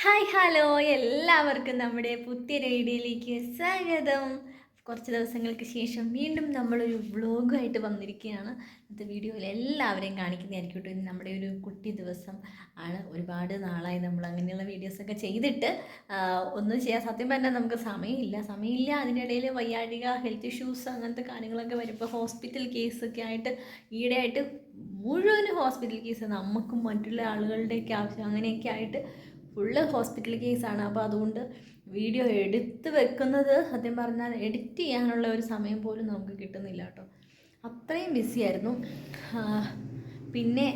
Hi hello എല്ലാവർക്കും നമ്മുടെ പുതിയൊരു വീഡിയോയിലേക്ക് സ്വാഗതം. കുറച്ച് ദിവസങ്ങൾക്ക് ശേഷം വീണ്ടും നമ്മളൊരു വ്ളോഗായിട്ട് വന്നിരിക്കുകയാണ്. ഇന്നത്തെ വീഡിയോയിൽ എല്ലാവരെയും കാണിക്കുന്നതായിരിക്കും കേട്ടോ. ഇന്ന് നമ്മുടെ ഒരു കുട്ടി ദിവസം ആണ്. ഒരുപാട് നാളായി നമ്മൾ അങ്ങനെയുള്ള വീഡിയോസൊക്കെ ചെയ്തിട്ട് ഒന്നും ചെയ്യാൻ സത്യം പറഞ്ഞാൽ നമുക്ക് സമയമില്ല. അതിനിടയിൽ വയ്യാഴിക, ഹെൽത്ത് ഇഷ്യൂസ് അങ്ങനത്തെ കാര്യങ്ങളൊക്കെ വരുമ്പോൾ ഹോസ്പിറ്റൽ കേസൊക്കെ ആയിട്ട് ഈടെയായിട്ട് മുഴുവൻ ഹോസ്പിറ്റൽ കേസ്, നമുക്കും മറ്റുള്ള ആളുകളുടെയൊക്കെ ആവശ്യം അങ്ങനെയൊക്കെ ആയിട്ട് ഫുള്ള് ഹോസ്പിറ്റൽ കേസാണ്. അപ്പോൾ അതുകൊണ്ട് വീഡിയോ എടുത്ത് വെക്കുന്നത് സത്യം പറഞ്ഞാൽ എഡിറ്റ് ചെയ്യാനുള്ള ഒരു സമയം പോലും നമുക്ക് കിട്ടുന്നില്ല കേട്ടോ. അത്രയും ബിസിയായിരുന്നു. പിന്നെ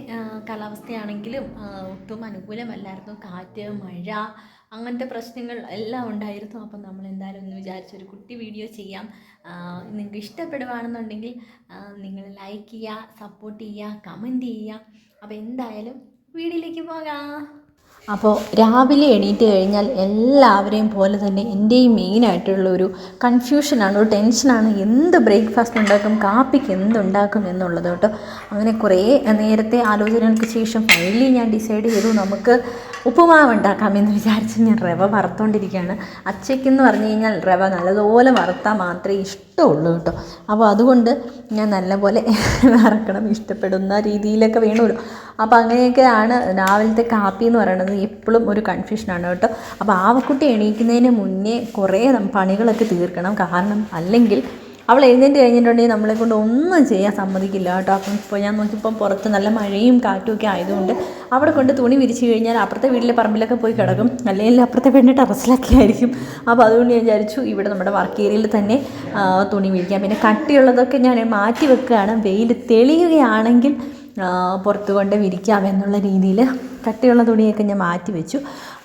കാലാവസ്ഥയാണെങ്കിലും ഒട്ടും അനുകൂലമല്ലായിരുന്നു. കാറ്റ്, മഴ അങ്ങനത്തെ പ്രശ്നങ്ങൾ എല്ലാം ഉണ്ടായിരുന്നു. അപ്പം നമ്മൾ എന്തായാലും ഒന്ന് വിചാരിച്ചൊരു കുട്ടി വീഡിയോ ചെയ്യാം. നിങ്ങൾക്ക് ഇഷ്ടപ്പെടുകയാണെന്നുണ്ടെങ്കിൽ നിങ്ങൾ ലൈക്ക് ചെയ്യുക, സപ്പോർട്ട് ചെയ്യുക, കമൻറ്റ് ചെയ്യുക. അപ്പോൾ എന്തായാലും വീഡിയോയിലേക്ക് പോകാം. അപ്പോൾ രാവിലെ എണീറ്റ് കഴിഞ്ഞാൽ എല്ലാവരെയും പോലെ തന്നെ എൻ്റെയും മെയിനായിട്ടുള്ളൊരു കൺഫ്യൂഷനാണ്, ഒരു ടെൻഷനാണ്. എന്ത് ബ്രേക്ക്ഫാസ്റ്റ് ഉണ്ടാക്കും, കാപ്പിക്ക് എന്തുണ്ടാക്കും എന്നുള്ളത് കേട്ടോ. അങ്ങനെ കുറേ നേരത്തെ ആലോചനകൾക്ക് ശേഷം ഫൈനലി ഞാൻ ഡിസൈഡ് ചെയ്തു, നമുക്ക് ഉപ്പുമാവ് ഉണ്ടാക്കാമെന്ന് വിചാരിച്ച് ഞാൻ റവ വറുത്തുകൊണ്ടിരിക്കുകയാണ്. അച്ചയ്ക്കെന്ന് പറഞ്ഞു കഴിഞ്ഞാൽ റവ നല്ലതുപോലെ വറുത്താൽ മാത്രമേ ഇഷ്ടമുള്ളൂ കേട്ടോ. അപ്പോൾ അതുകൊണ്ട് ഞാൻ നല്ലപോലെ വറക്കണം, ഇഷ്ടപ്പെടുന്ന രീതിയിലൊക്കെ വേണമല്ലോ. അപ്പോൾ അങ്ങനെയൊക്കെയാണ് രാവിലത്തെ കാപ്പി എന്ന് പറയുന്നത്. എപ്പോഴും ഒരു കൺഫ്യൂഷനാണ് കേട്ടോ. അപ്പോൾ ആവക്കുട്ടി എണീക്കുന്നതിന് മുന്നേ കുറേ പണികളൊക്കെ തീർക്കണം. കാരണം അല്ലെങ്കിൽ അവൾ എഴുന്നേറ്റ് കഴിഞ്ഞിട്ടുണ്ടെങ്കിൽ നമ്മളെ കൊണ്ട് ഒന്നും ചെയ്യാൻ സമ്മതിക്കില്ല കേട്ടോ. അപ്പം ഇപ്പോൾ ഞാൻ നോക്കിയപ്പം പുറത്ത് നല്ല മഴയും കാറ്റും ഒക്കെ ആയതുകൊണ്ട് അവിടെ കൊണ്ട് തുണി വിരിച്ച് കഴിഞ്ഞാൽ അപ്പുറത്തെ വീട്ടിലെ പറമ്പിലൊക്കെ പോയി കിടക്കും, അല്ലെങ്കിൽ അപ്പുറത്തെ വീടിൻ്റെ ടെറസിലൊക്കെ ആയിരിക്കും. അപ്പോൾ അതുകൊണ്ട് ഞാൻ വിചാരിച്ചു ഇവിടെ നമ്മുടെ വർക്ക് ഏരിയയിൽ തന്നെ തുണി വിരിക്കാം. പിന്നെ കട്ടിയുള്ളതൊക്കെ ഞാൻ മാറ്റി വെക്കുകയാണ്. വെയിൽ തെളിയുകയാണെങ്കിൽ പുറത്ത് കൊണ്ട് വിരിക്കാം എന്നുള്ള രീതിയിൽ കട്ടിയുള്ള തുണിയൊക്കെ ഞാൻ മാറ്റി വെച്ചു.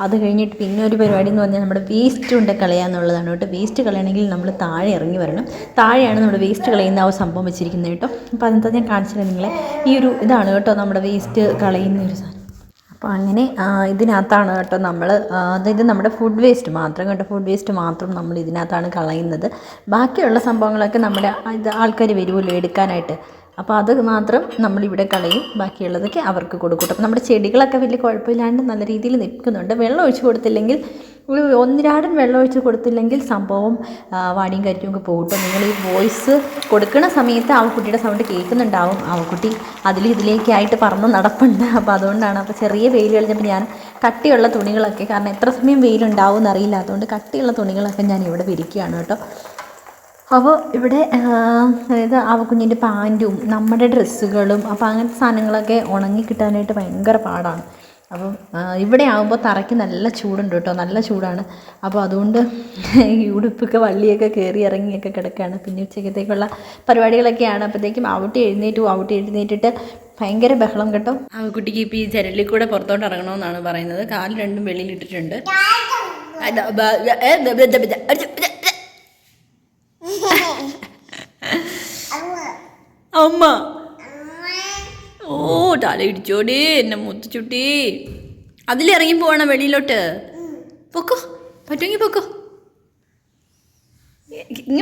അത് കഴിഞ്ഞിട്ട് പിന്നെ ഒരു പരിപാടി എന്ന് പറഞ്ഞാൽ നമ്മുടെ വേസ്റ്റ് കൊണ്ട് കളയാന്നുള്ളതാണ് കേട്ടോ. വേസ്റ്റ് കളയണമെങ്കിൽ നമ്മൾ താഴെ ഇറങ്ങി വരണം. താഴെയാണ് നമ്മുടെ വേസ്റ്റ് കളയുന്ന ആ സംഭവം വെച്ചിരിക്കുന്നത് കേട്ടോ. അപ്പോൾ അതെന്താ ഞാൻ കാണിച്ചത് നിങ്ങളെ. ഈ ഒരു ഇതാണ് കേട്ടോ നമ്മുടെ വേസ്റ്റ് കളയുന്ന ഒരു സാധനം. അപ്പോൾ അങ്ങനെ ഇതിനകത്താണ് കേട്ടോ നമ്മൾ, അതായത് നമ്മുടെ ഫുഡ് വേസ്റ്റ് മാത്രം കേട്ടോ, ഫുഡ് വേസ്റ്റ് മാത്രം നമ്മൾ ഇതിനകത്താണ് കളയുന്നത്. ബാക്കിയുള്ള സംഭവങ്ങളൊക്കെ നമ്മുടെ ആൾക്കാർ വരുമല്ലോ എടുക്കാനായിട്ട്, അപ്പോൾ അത് മാത്രം നമ്മളിവിടെ കളയും. ബാക്കിയുള്ളതൊക്കെ അവർക്ക് കൊടുക്കും. അപ്പോൾ നമ്മുടെ ചെടികളൊക്കെ വലിയ കുഴപ്പമില്ലാണ്ട് നല്ല രീതിയിൽ നിൽക്കുന്നുണ്ട്. വെള്ളം ഒഴിച്ച് കൊടുത്തില്ലെങ്കിൽ, ഒരു ഒന്നിരാടൻ വെള്ളം ഒഴിച്ച് കൊടുത്തില്ലെങ്കിൽ സംഭവം വാടിയും കരിക്കും ഒക്കെ പോകും. നിങ്ങൾ ഈ വോയിസ് കൊടുക്കുന്ന സമയത്ത് ആ കുട്ടിയുടെ സൗണ്ട് കേൾക്കുന്നുണ്ടാവും. ആ കുട്ടി ഇതിലേക്കായിട്ട് പറന്ന് നടപ്പുണ്ട്. അപ്പോൾ അതുകൊണ്ടാണ്. അപ്പോൾ ചെറിയ വെയിൽ കഴിഞ്ഞപ്പോൾ ഞാൻ കട്ടിയുള്ള തുണികളൊക്കെ, കാരണം എത്ര സമയം വെയിലുണ്ടാവും എന്നറിയില്ല, അതുകൊണ്ട് കട്ടിയുള്ള തുണികളൊക്കെ ഞാൻ ഇവിടെ വിരിക്കുകയാണ് കേട്ടോ. അപ്പോൾ ഇവിടെ അതായത് കുഞ്ഞിൻ്റെ പാൻറ്റും നമ്മുടെ ഡ്രസ്സുകളും അപ്പോൾ അങ്ങനത്തെ സാധനങ്ങളൊക്കെ ഉണങ്ങി കിട്ടാനായിട്ട് ഭയങ്കര പാടാണ്. അപ്പം ഇവിടെ ആകുമ്പോൾ തറയ്ക്ക് നല്ല ചൂടുണ്ട് കേട്ടോ, നല്ല ചൂടാണ്. അപ്പോൾ അതുകൊണ്ട് ഈ ഉടുപ്പൊക്കെ വള്ളിയൊക്കെ കയറി ഇറങ്ങിയൊക്കെ കിടക്കുകയാണ്. പിന്നെ ഉച്ചക്കത്തേക്കുള്ള പരിപാടികളൊക്കെയാണ്. അപ്പോഴത്തേക്കും ആവട്ടി എഴുന്നേറ്റിട്ട് ഭയങ്കര ബഹളം കേട്ടോ. കുട്ടിക്ക് ഇപ്പോൾ ഈ ജനലിൽ കൂടെ പുറത്തോട്ട് ഇറങ്ങണമെന്നാണ് പറയുന്നത്. കാല് രണ്ടും വെളിയിലിട്ടിട്ടുണ്ട്. അമ്മ ഓ തല ഇടിച്ചോടി എന്നെ മുത്തുച്ചുട്ടി. അതിലിറങ്ങി പോവാണോ വെളിയിലോട്ട്? പൊക്കോ, പറ്റുമെങ്കിൽ പൊക്കോ. ഇങ്ങ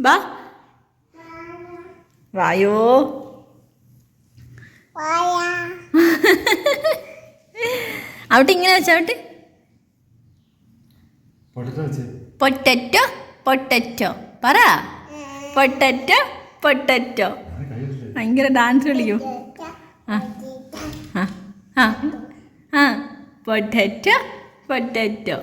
ബാ വായോ. അവിടെ ഇങ്ങനെ വെച്ചാവട്ടെ. പൊട്ടറ്റോ പൊട്ടറ്റോ പറ. പൊട്ടറ്റോ ഭയങ്കര ഡാൻസ് കളിക്കും. പൊട്ടറ്റോ.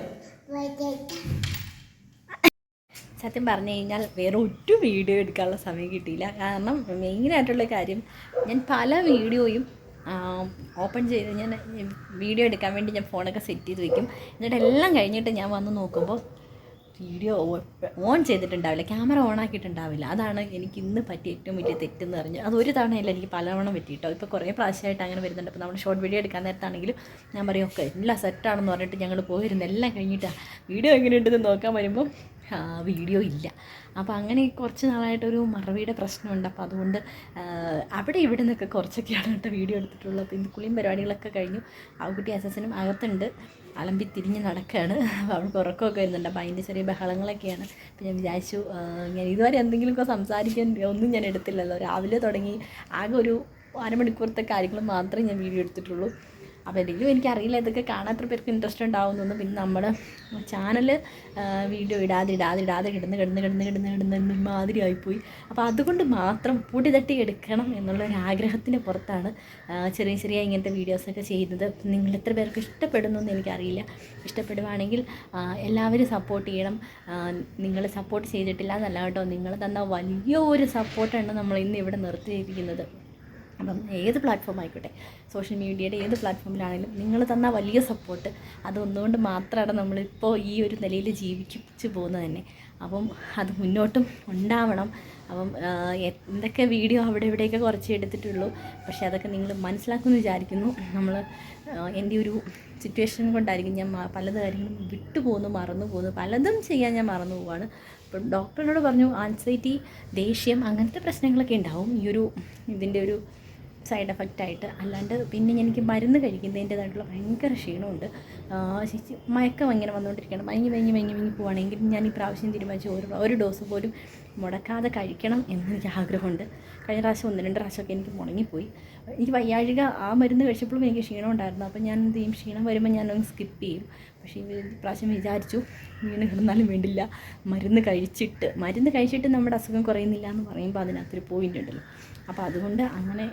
സത്യം പറഞ്ഞു കഴിഞ്ഞാൽ വേറെ ഒരു വീഡിയോ എടുക്കാനുള്ള സമയം കിട്ടിയില്ല. കാരണം മെയിനായിട്ടുള്ള കാര്യം, ഞാൻ പല വീഡിയോയും ഓപ്പൺ ചെയ്ത് ഞാൻ വീഡിയോ എടുക്കാൻ വേണ്ടി ഞാൻ ഫോണൊക്കെ സെറ്റ് ചെയ്ത് വയ്ക്കും. എന്നിട്ട് എല്ലാം കഴിഞ്ഞിട്ട് ഞാൻ വന്ന് നോക്കുമ്പോൾ വീഡിയോ ഓൺ ചെയ്തിട്ടുണ്ടാവില്ല, ക്യാമറ ഓൺ ആക്കിയിട്ടുണ്ടാവില്ല. അതാണ് എനിക്ക് ഇന്ന് പറ്റിയ ഏറ്റവും വലിയ തെറ്റെന്ന് പറഞ്ഞു. അതൊരു തവണയല്ല, എനിക്ക് പലവണ്ണം പറ്റിയിട്ടോ. ഇപ്പോൾ കുറേ പ്രാവശ്യമായിട്ട് അങ്ങനെ വരുന്നുണ്ട്. അപ്പോൾ നമ്മൾ ഷോർട്ട് വീഡിയോ എടുക്കാൻ നേരത്താണെങ്കിലും ഞാൻ പറയും ഒക്കെ എല്ലാം സെറ്റാണെന്ന് പറഞ്ഞിട്ട് ഞങ്ങൾ പോയിരുന്നു. എല്ലാം കഴിഞ്ഞിട്ടാണ് വീഡിയോ എങ്ങനെയുണ്ടെന്ന് നോക്കാൻ വരുമ്പം വീഡിയോ ഇല്ല. അപ്പോൾ അങ്ങനെ കുറച്ച് നാളായിട്ടൊരു മറവിയുടെ പ്രശ്നമുണ്ട്. അപ്പോൾ അതുകൊണ്ട് അവിടെ ഇവിടെ നിന്നൊക്കെ കുറച്ചൊക്കെയാണ് കേട്ടോ വീഡിയോ എടുത്തിട്ടുള്ളത്. അപ്പോൾ ഇന്ന് കുളിയും പരിപാടികളൊക്കെ കഴിഞ്ഞു. ആവുകുട്ടി അസസിനും അകത്തുണ്ട്, അലമ്പി തിരിഞ്ഞ് നടക്കുകയാണ്. അപ്പോൾ അവൾക്ക് ഉറക്കമൊക്കെ വരുന്നുണ്ട്. അപ്പോൾ അതിൻ്റെ ചെറിയ ബഹളങ്ങളൊക്കെയാണ്. അപ്പോൾ ഞാൻ വിചാരിച്ചു ഞാൻ ഇതുവരെ എന്തെങ്കിലുമൊക്കെ സംസാരിക്കാൻ ഒന്നും ഞാൻ എടുത്തില്ലല്ലോ. രാവിലെ തുടങ്ങി ആകെ ഒരു അരമണിക്കൂറത്തെ കാര്യങ്ങൾ മാത്രമേ ഞാൻ വീഡിയോ എടുത്തിട്ടുള്ളൂ. അപ്പോൾ എന്തെങ്കിലും എനിക്കറിയില്ല, ഇതൊക്കെ കാണാത്ര പേർക്ക് ഇൻട്രസ്റ്റ് ഉണ്ടാവുന്നു. പിന്നെ നമ്മൾ ചാനൽ വീഡിയോ ഇടാതെ കിടന്ന് മാതിരി ആയിപ്പോയി. അപ്പോൾ അതുകൊണ്ട് മാത്രം പൊടി തട്ടി എടുക്കണം എന്നുള്ളൊരു ആഗ്രഹത്തിൻ്റെ പുറത്താണ് ചെറിയ ഇങ്ങനത്തെ വീഡിയോസൊക്കെ ചെയ്യുന്നത്. നിങ്ങൾ എത്ര പേർക്ക് ഇഷ്ടപ്പെടുന്നു എന്ന് എനിക്കറിയില്ല. ഇഷ്ടപ്പെടുവാണെങ്കിൽ എല്ലാവരും സപ്പോർട്ട് ചെയ്യണം. നിങ്ങൾ സപ്പോർട്ട് ചെയ്തിട്ടില്ല എന്നല്ല കേട്ടോ, നിങ്ങൾ തന്ന വലിയ ഒരു സപ്പോർട്ടാണ് നമ്മൾ ഇന്ന് ഇവിടെ നിർത്തിയിരിക്കുന്നത്. അപ്പം ഏത് പ്ലാറ്റ്ഫോം ആയിക്കോട്ടെ, സോഷ്യൽ മീഡിയയുടെ ഏത് പ്ലാറ്റ്ഫോമിലാണെങ്കിലും നിങ്ങൾ തന്ന വലിയ സപ്പോർട്ട്, അതൊന്നുകൊണ്ട് മാത്രമാണ് നമ്മളിപ്പോൾ ഈ ഒരു നിലയിൽ ജീവിച്ചു പോകുന്നത് തന്നെ. അപ്പം അത് മുന്നോട്ടും ഉണ്ടാവണം. അപ്പം എന്തൊക്കെ വീഡിയോ അവിടെ ഇവിടെയൊക്കെ കുറച്ച് എടുത്തിട്ടുള്ളൂ, പക്ഷേ അതൊക്കെ നിങ്ങൾ മനസ്സിലാക്കുമെന്ന് വിചാരിക്കുന്നു. നമ്മൾ എൻ്റെ ഒരു സിറ്റുവേഷൻ കൊണ്ടായിരിക്കും ഞാൻ പല കാര്യങ്ങളും വിട്ടുപോകുന്നു, മറന്നു പോകുന്നു, പലതും ചെയ്യാൻ ഞാൻ മറന്നു പോവാണ്. അപ്പം ഡോക്ടറിനോട് പറഞ്ഞു ആൻസൈറ്റി, ദേഷ്യം, അങ്ങനത്തെ പ്രശ്നങ്ങളൊക്കെ ഉണ്ടാവും ഈ ഒരു ഇതിൻ്റെ ഒരു സൈഡ് എഫക്റ്റായിട്ട്. അല്ലാണ്ട് പിന്നെ എനിക്ക് മരുന്ന് കഴിക്കുന്നതിൻ്റേതായിട്ടുള്ള ഭയങ്കര ക്ഷീണമുണ്ട്. മയക്കം ഇങ്ങനെ വന്നുകൊണ്ടിരിക്കുകയാണ്. മയങ്ങി പോവുകയാണെങ്കിൽ ഞാൻ ഈ പ്രാവശ്യം തീരുമാനിച്ചു ഒരു ഡോസ് പോലും മുടക്കാതെ കഴിക്കണം എന്നെനിക്ക് ആഗ്രഹമുണ്ട്. കഴിഞ്ഞ പ്രാവശ്യം 1-2 പ്രാവശ്യമൊക്കെ എനിക്ക് മുടങ്ങിപ്പോയി. എനിക്ക് വയ്യാഴിക ആ മരുന്ന് കഴിച്ചപ്പോഴും എനിക്ക് ക്ഷീണം ഉണ്ടായിരുന്നു. അപ്പോൾ ഞാൻ എന്ത് ചെയ്യും, ക്ഷീണം വരുമ്പോൾ ഞാനൊന്ന് സ്കിപ്പ് ചെയ്യും. പക്ഷേ ഈ പ്രാവശ്യം വിചാരിച്ചു വീണ് കിടന്നാലും വേണ്ടില്ല, മരുന്ന് കഴിച്ചിട്ട് നമ്മുടെ അസുഖം കുറയുന്നില്ല എന്ന് പറയുമ്പോൾ അതിനകത്തൊരു പോയിൻ്റ് ഉണ്ടല്ലോ. അപ്പോൾ അതുകൊണ്ട് അങ്ങനെ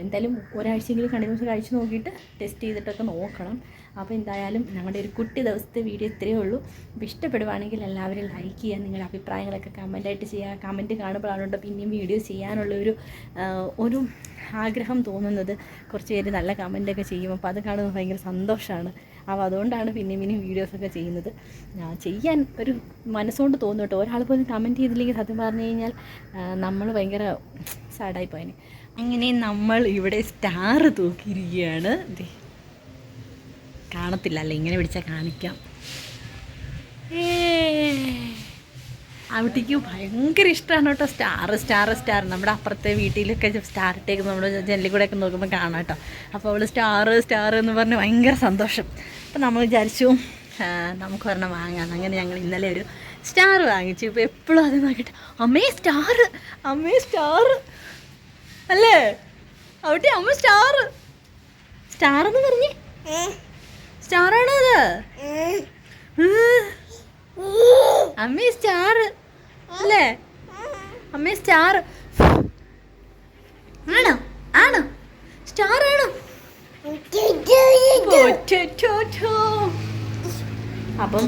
എന്തായാലും ഒരാഴ്ചയെങ്കിലും കണ്ടിന്യൂസ് കഴിച്ച് നോക്കിയിട്ട് ടെസ്റ്റ് ചെയ്തിട്ടൊക്കെ നോക്കണം. അപ്പോൾ എന്തായാലും ഞങ്ങളുടെ ഒരു കുട്ടി ദിവസത്തെ വീഡിയോ ഇത്രയേ ഉള്ളൂ. അപ്പോൾ ഇഷ്ടപ്പെടുവാണെങ്കിൽ എല്ലാവരും ലൈക്ക് ചെയ്യുക, നിങ്ങളുടെ അഭിപ്രായങ്ങളൊക്കെ കമൻറ്റായിട്ട് ചെയ്യുക. കമൻറ്റ് കാണുമ്പോഴാണ് പിന്നെയും വീഡിയോ ചെയ്യാനുള്ള ഒരു ആഗ്രഹം തോന്നുന്നത്. കുറച്ച് പേര് നല്ല കമൻറ്റൊക്കെ ചെയ്യും, അപ്പോൾ അത് കാണുമ്പോൾ ഭയങ്കര സന്തോഷമാണ്. അപ്പോൾ അതുകൊണ്ടാണ് പിന്നെയും വീഡിയോസൊക്കെ ചെയ്യുന്നത്. ചെയ്യാൻ ഒരു മനസ്സുകൊണ്ട് തോന്നും കേട്ടോ. ഒരാൾ പോലും കമൻറ്റ് ചെയ്തില്ലെങ്കിൽ സത്യം പറഞ്ഞു കഴിഞ്ഞാൽ നമ്മൾ ഭയങ്കര സാഡായി പോയനെ. അങ്ങനെ നമ്മൾ ഇവിടെ സ്റ്റാർ തൂക്കിയിരിക്കുകയാണ്. കാണത്തില്ല അല്ലേ, ഇങ്ങനെ പിടിച്ചാൽ കാണിക്കാം. അവിടേക്ക് ഭയങ്കര ഇഷ്ടമാണ് കേട്ടോ സ്റ്റാർ. നമ്മുടെ അപ്പുറത്തെ വീട്ടിലൊക്കെ സ്റ്റാർ ഇട്ടേക്ക് നമ്മൾ ജനലിൽ കൂടെയൊക്കെ നോക്കുമ്പോൾ കാണാം കേട്ടോ. അപ്പോൾ അവൾ സ്റ്റാർ എന്ന് പറഞ്ഞ് ഭയങ്കര സന്തോഷം. അപ്പോൾ നമ്മൾ വിചാരിച്ചു നമുക്ക് ഒരെണ്ണം വാങ്ങാം. അങ്ങനെ ഞങ്ങൾ ഇന്നലെ ഒരു സ്റ്റാർ വാങ്ങിച്ചു. ഇപ്പോൾ എപ്പോഴും അത് നോക്കിയിട്ട് അമ്മേ സ്റ്റാർ അല്ലേ അവിടെ, അമ്മ സ്റ്റാർ എന്ന് പറഞ്ഞേ, സ്റ്റാറാണോ അത്? അമ്മേ സ്റ്റാർ അല്ലേ, അമ്മേ സ്റ്റാർ ആണോ സ്റ്റാർ ആണോ? അപ്പം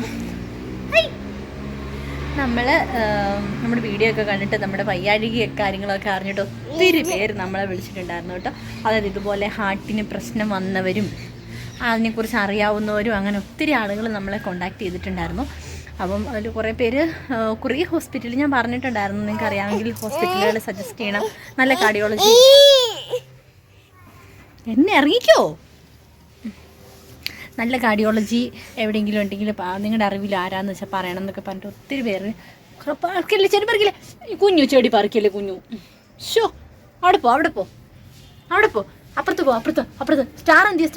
നമ്മുടെ വീഡിയോ ഒക്കെ കണ്ടിട്ട് നമ്മുടെ വയ്യാഴിക കാര്യങ്ങളൊക്കെ അറിഞ്ഞിട്ട് ഒത്തിരി പേര് നമ്മളെ വിളിച്ചിട്ടുണ്ടായിരുന്നു കേട്ടോ. അതായത് ഇതുപോലെ ഹാർട്ടിന് പ്രശ്നം വന്നവരും അതിനെക്കുറിച്ച് അറിയാവുന്നവരും അങ്ങനെ ഒത്തിരി ആളുകൾ നമ്മളെ കോണ്ടാക്ട് ചെയ്തിട്ടുണ്ടായിരുന്നു. അപ്പം അതിൽ കുറേ പേര് കുറേ ഹോസ്പിറ്റലിൽ ഞാൻ പറഞ്ഞിട്ടുണ്ടായിരുന്നു, നിങ്ങൾക്ക് അറിയാമെങ്കിൽ ഹോസ്പിറ്റലുകൾ സജസ്റ്റ് ചെയ്യണം, നല്ല കാർഡിയോളജി. എന്നെ അറിയിക്കോ, നല്ല കാർഡിയോളജി എവിടെയെങ്കിലും ഉണ്ടെങ്കിൽ നിങ്ങളുടെ അറിവിൽ ആരാന്ന് വെച്ചാൽ പറയണം എന്നൊക്കെ പറഞ്ഞിട്ട് ഒത്തിരി പേര്. പറിക്കില്ലേ ചെടി പറിക്കില്ലേ, കുഞ്ഞു ചെടി പറിക്കില്ലേ കുഞ്ഞു. ഷോ അവിടെ പോ അപ്പുറത്ത് സ്റ്റാർ എന്തിയ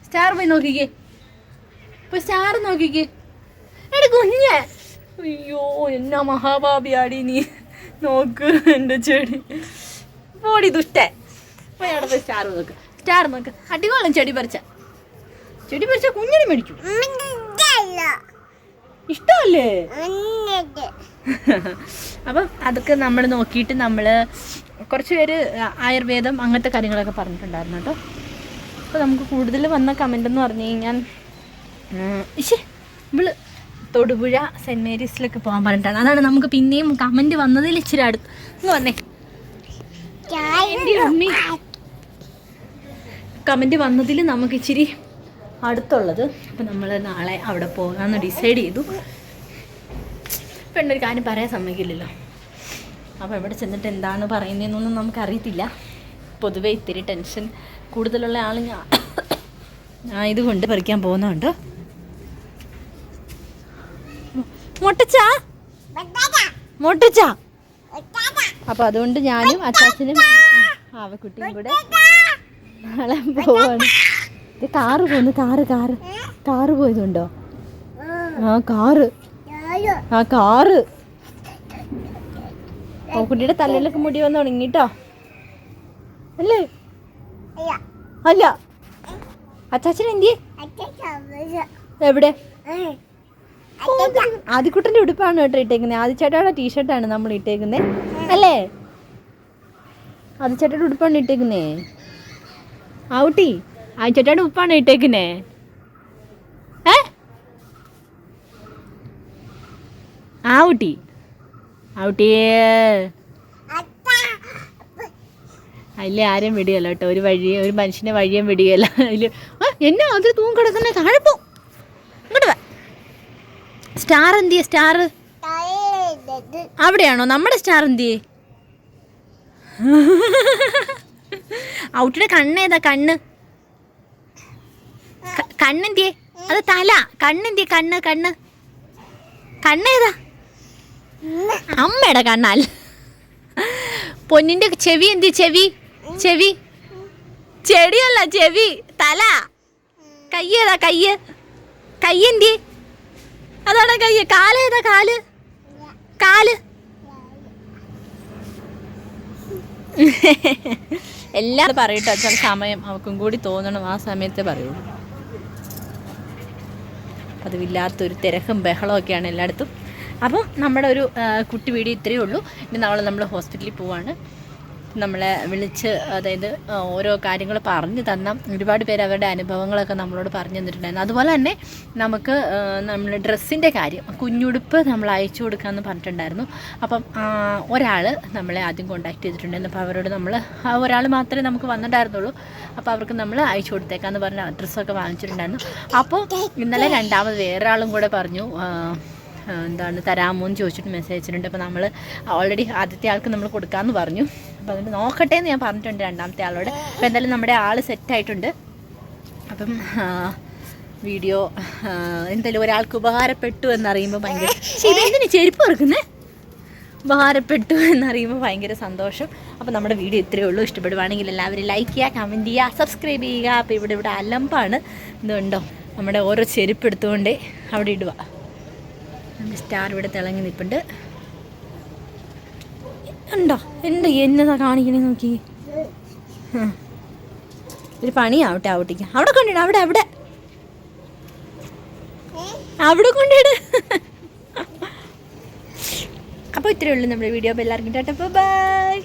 സ്റ്റാർ പോയി നോക്കിക്കേ, സ്റ്റാർ നോക്കിക്കേ. എടാ കുഞ്ഞേ, അയ്യോ എന്നാ മഹാഭാവിയാടി നീ, നോക്ക് എൻ്റെ ചെടി പോടി ദുഷ്ടേ. പോയി അവിടെ പോയി സ്റ്റാർ നോക്ക്. അടികൊള്ളും ചെടി പറിച്ച കുഞ്ഞിനെ മേടിക്കും. ഇഷ്ടമല്ലേ? അപ്പം അതൊക്കെ നമ്മൾ നോക്കിയിട്ട് നമ്മൾ കുറച്ച് പേര് ആയുർവേദം അങ്ങനത്തെ കാര്യങ്ങളൊക്കെ പറഞ്ഞിട്ടുണ്ടായിരുന്നു കേട്ടോ. അപ്പോൾ നമുക്ക് കൂടുതൽ വന്ന കമൻ്റ് എന്ന് പറഞ്ഞു കഴിഞ്ഞാൽ ഇവള് തൊടുപുഴ സെൻറ്റ് മേരീസിലൊക്കെ പോകാൻ പറഞ്ഞിട്ടാണ്. അതാണ് നമുക്ക് പിന്നെയും കമൻറ്റ് വന്നതിൽ ഇച്ചിരി അടുത്ത് എന്ന് പറഞ്ഞേ കമൻറ്റ് വന്നതിൽ നമുക്ക് ഇച്ചിരി അടുത്തുള്ളത്. അപ്പം നമ്മൾ നാളെ അവിടെ പോകാമെന്ന് ഡിസൈഡ് ചെയ്തു. പെണ്ണൊരു കാര്യം പറയാൻ സമ്മതിക്കില്ലല്ലോ. അപ്പോൾ ഇവിടെ ചെന്നിട്ട് എന്താണ് പറയുന്നതെന്നൊന്നും നമുക്കറിയത്തില്ല. പൊതുവേ ഇത്തിരി ടെൻഷൻ കൂടുതലുള്ള ആൾ ഞാൻ ഇതുകൊണ്ട് പറിക്കാൻ പോകുന്നുണ്ട്. മൊട്ടച്ച. അപ്പോൾ അതുകൊണ്ട് ഞാനും അച്ചാച്ചനും ആവക്കുട്ടിയും കൂടെ നാളെ പോവാണ്. ഇത് കാറ് പോന്നു, കാറ് പോയതുണ്ടോ? കാറ് കുട്ടിയുടെ തലയിലൊക്കെ മുടി വന്ന് തുടങ്ങിട്ടോ അല്ലേ? അല്ല അച്ചാച്ചൻ എന്തിയെ? എവിടെ? ആദിക്കുട്ടൻ്റെ ഉടുപ്പാണ് കേട്ടോ ഇട്ടേക്കുന്നത്. ആദിച്ചേട്ടയുടെ ടീഷർട്ടാണ് നമ്മൾ ഇട്ടേക്കുന്നത് അല്ലേ? ആദിച്ചേട്ടയുടെ ഉടുപ്പാണ് ഇട്ടേക്കുന്നേ. ഔട്ടി ആദിച്ചേട്ടയുടെ ഉപ്പാണ് ഇട്ടേക്കുന്നേ. ഔട്ടി ഔട്ടിയേ അതിൽ ആരും വിടുകയല്ല കേട്ടോ. ഒരു മനുഷ്യനെ വഴിയും വിടുകയല്ല അതിൽ. എന്നാ അത് തൂങ്ങി കിടക്കുന്ന താഴെ പോ. ഇങ്ങോട്ട് വാ. സ്റ്റാർ എന്തിയെ? സ്റ്റാർ അവിടെയാണോ? നമ്മുടെ സ്റ്റാർ എന്തിയെ? ഔട്ടിയുടെ കണ്ണേതാ? കണ്ണെന്തിയെ? അത് തല. കണ്ണെന്തിയെ? കണ്ണേതാ? അമ്മയുടെ കണ്ണാൽ. പൊന്നിന്റെ ചെവി എന്തി? ചെവി ചെടിയല്ല, ചെവി. തല. കയ്യേതാ? കയ്യെന്തി? അതാണ് കയ്യ്. കാലേതാ? കാല് എല്ലാം പറയട്ടോ. ചില സമയം അവൾക്കും കൂടി തോന്നണം, ആ സമയത്തെ പറയുള്ളൂ. പതിവില്ലാത്തൊരു തിരക്കും ബഹളമൊക്കെയാണ് എല്ലായിടത്തും. അപ്പോൾ നമ്മുടെ ഒരു കുട്ടി വീഡിയോ ഇത്രയേ ഉള്ളൂ. ഇനി നമ്മൾ ഹോസ്പിറ്റലിൽ പോവാണ്. നമ്മളെ വിളിച്ച്, അതായത് ഓരോ കാര്യങ്ങൾ പറഞ്ഞു തന്ന ഒരുപാട് പേര് അവരുടെ അനുഭവങ്ങളൊക്കെ നമ്മളോട് പറഞ്ഞു തന്നിട്ടുണ്ടായിരുന്നു. അതുപോലെ തന്നെ നമുക്ക് നമ്മൾ ഡ്രസ്സിൻ്റെ കാര്യം, കുഞ്ഞുടുപ്പ് നമ്മൾ അയച്ചു കൊടുക്കാമെന്ന് പറഞ്ഞിട്ടുണ്ടായിരുന്നു. അപ്പം ഒരാൾ നമ്മളെ ആദ്യം കോൺടാക്ട് ചെയ്തിട്ടുണ്ടായിരുന്നു. അപ്പോൾ അവരോട് നമ്മൾ ഒരാൾ മാത്രമേ നമുക്ക് വന്നിട്ടുണ്ടായിരുന്നുള്ളൂ. അപ്പോൾ അവർക്ക് നമ്മൾ അയച്ചു കൊടുത്തേക്കാമെന്ന് പറഞ്ഞ അഡ്രസ്സൊക്കെ വാങ്ങിച്ചിട്ടുണ്ടായിരുന്നു. അപ്പോൾ ഇന്നലെ രണ്ടാമത് വേറെ ആളും കൂടെ പറഞ്ഞു എന്താണ് തരാമോ എന്ന് ചോദിച്ചിട്ട് മെസ്സേജ് അയച്ചിട്ടുണ്ട്. അപ്പോൾ നമ്മൾ ഓൾറെഡി ആദ്യത്തെ ആൾക്ക് നമ്മൾ കൊടുക്കാമെന്ന് പറഞ്ഞു. അപ്പോൾ അതുകൊണ്ട് നോക്കട്ടെ എന്ന് ഞാൻ പറഞ്ഞിട്ടുണ്ട് രണ്ടാമത്തെ ആളോട്. അപ്പോൾ എന്തായാലും നമ്മുടെ ആൾ സെറ്റായിട്ടുണ്ട്. അപ്പം വീഡിയോ എന്തായാലും ഒരാൾക്ക് ഉപകാരപ്പെട്ടു എന്നറിയുമ്പോൾ ഭയങ്കര, ഇതെന്തിനാ ചെരുപ്പ് ഇറക്കുന്നേ? ഉപകാരപ്പെട്ടു എന്നറിയുമ്പോൾ ഭയങ്കര സന്തോഷം. അപ്പോൾ നമ്മുടെ വീഡിയോ ഇത്രയേ ഉള്ളൂ. ഇഷ്ടപ്പെടുവാണെങ്കിൽ എല്ലാവരും ലൈക്ക് ചെയ്യുക, കമൻറ്റ് ചെയ്യുക, സബ്സ്ക്രൈബ് ചെയ്യുക. അപ്പോൾ ഇവിടെ അലമ്പാണ്. ഇതുണ്ടോ, നമ്മുടെ ഓരോ ചെരുപ്പ് എടുത്തുകൊണ്ടേ അവിടെ ഇടുക. സ്റ്റാർ ഇവിടെ തിളങ്ങി നിൽപ്പുണ്ട്. ഉണ്ടോ? എന്നതാ കാണിക്കണേ നോക്കി. ഒരു പണിയാവട്ടെ ഔട്ടിക്ക്. അവിടെ കൊണ്ടിട, അവിടെ കൊണ്ടിട്. അപ്പോൾ ഇത്രയേ ഉള്ളൂ നമ്മുടെ വീഡിയോ. അപ്പോൾ എല്ലാവർക്കും ടാറ്റ, ബൈ.